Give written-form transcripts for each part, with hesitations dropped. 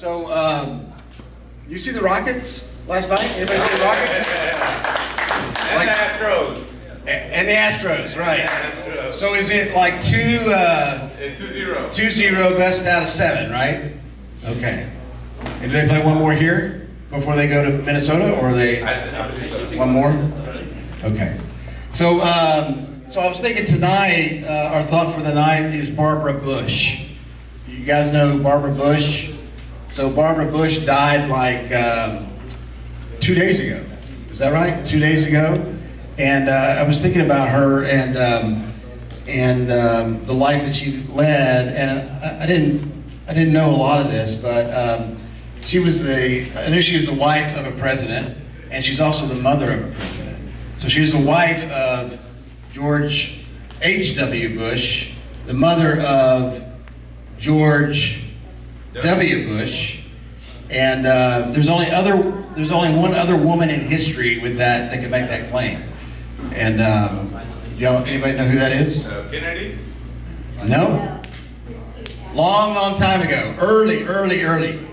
So, you see the Rockets last night? Anybody see the Rockets? And the Astros. And the Astros, right. Astros. So is it like It's 2-0. 2-0 best out of 7, right? Okay. And do they play one more here before they go to Minnesota, or are they one more? Okay. So, so I was thinking tonight, our thought for the night is Barbara Bush. You guys know Barbara Bush? So Barbara Bush died like 2 days ago. Is that right? 2 days ago. And I was thinking about her and the life that she led. And I didn't know a lot of this, but she was I knew she was the wife of a president, and she's also the mother of a president. So she was the wife of George H.W. Bush, the mother of George W. Bush, and there's only one other woman in history with that could make that claim. And anybody know who that is? Kennedy? No. Long time ago. Early.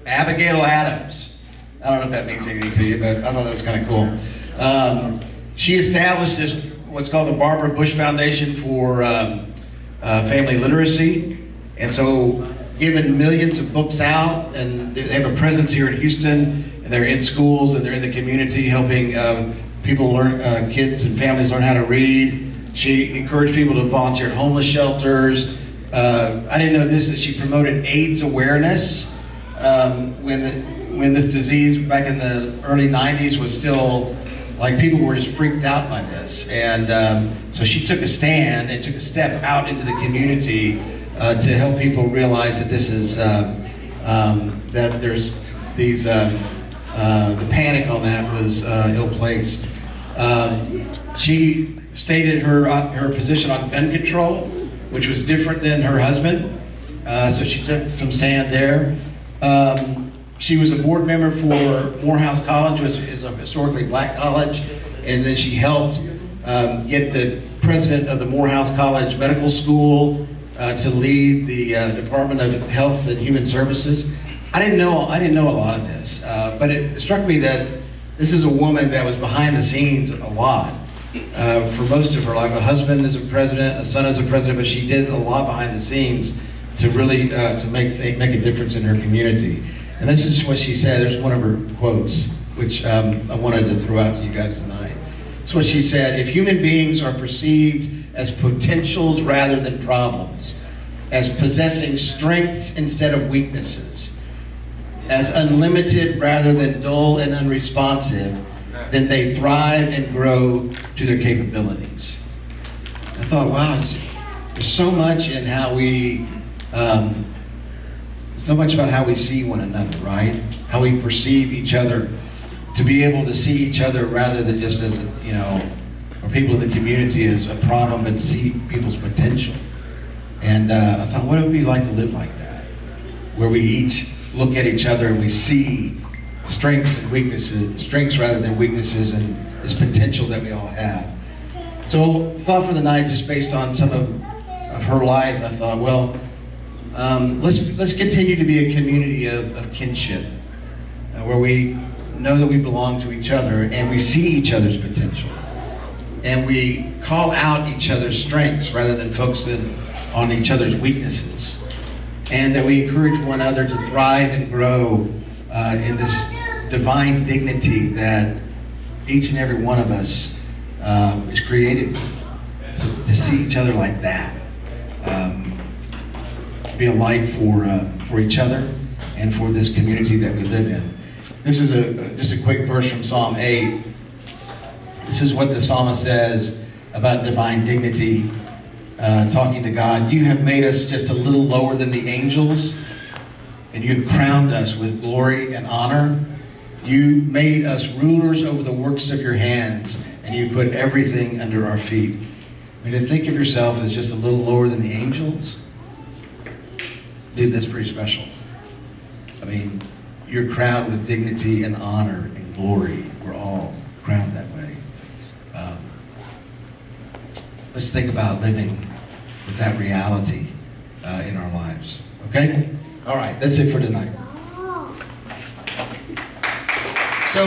Abigail Adams. I don't know if that means anything to you, but I thought that was kind of cool. She established this, what's called the Barbara Bush Foundation for Family Literacy. And so, given millions of books out, and they have a presence here in Houston, and they're in schools, and they're in the community helping people learn, kids and families learn how to read. She encouraged people to volunteer at homeless shelters. I didn't know this, that she promoted AIDS awareness when this disease back in the early 90s was still, like, people were just freaked out by this. And so she took a stand and took a step out into the community to help people realize that this is, that there's these, the panic on that was ill-placed. She stated her position on gun control, which was different than her husband. So she took some stand there. She was a board member for Morehouse College, which is a historically black college, and then she helped get the president of the Morehouse College Medical School to lead the Department of Health and Human Services. I didn't know a lot of this, but it struck me that this is a woman that was behind the scenes a lot for most of her life. A husband is a president, a son is a president, but she did a lot behind the scenes to really to make a difference in her community. And this is what she said. There's one of her quotes, which I wanted to throw out to you guys tonight. It's what she said: "If human beings are perceived as potentials rather than problems, as possessing strengths instead of weaknesses, as unlimited rather than dull and unresponsive, then they thrive and grow to their capabilities." I thought, wow, there's so much in how we, so much about how we see one another, right? How we perceive each other, to be able to see each other rather than just as, or people in the community as a problem, but see people's potential. And I thought, what would it be like to live like that? Where we each look at each other and we see strengths and weaknesses, strengths rather than weaknesses, and this potential that we all have. So thought for the night, just based on some of her life, I thought, well, let's continue to be a community of kinship, where we know that we belong to each other and we see each other's potential, and we call out each other's strengths rather than focusing on each other's weaknesses, and that we encourage one another to thrive and grow in this divine dignity that each and every one of us is created with, to see each other like that. Be a light for each other and for this community that we live in. This is just a quick verse from Psalm 8. This is what the psalmist says about divine dignity, talking to God. "You have made us just a little lower than the angels, and you have crowned us with glory and honor. You made us rulers over the works of your hands, and you put everything under our feet." I mean, to think of yourself as just a little lower than the angels, dude, that's pretty special. I mean, you're crowned with dignity and honor and glory. We're all crowned that way. Let's think about living with that reality in our lives. Okay? All right, that's it for tonight. So,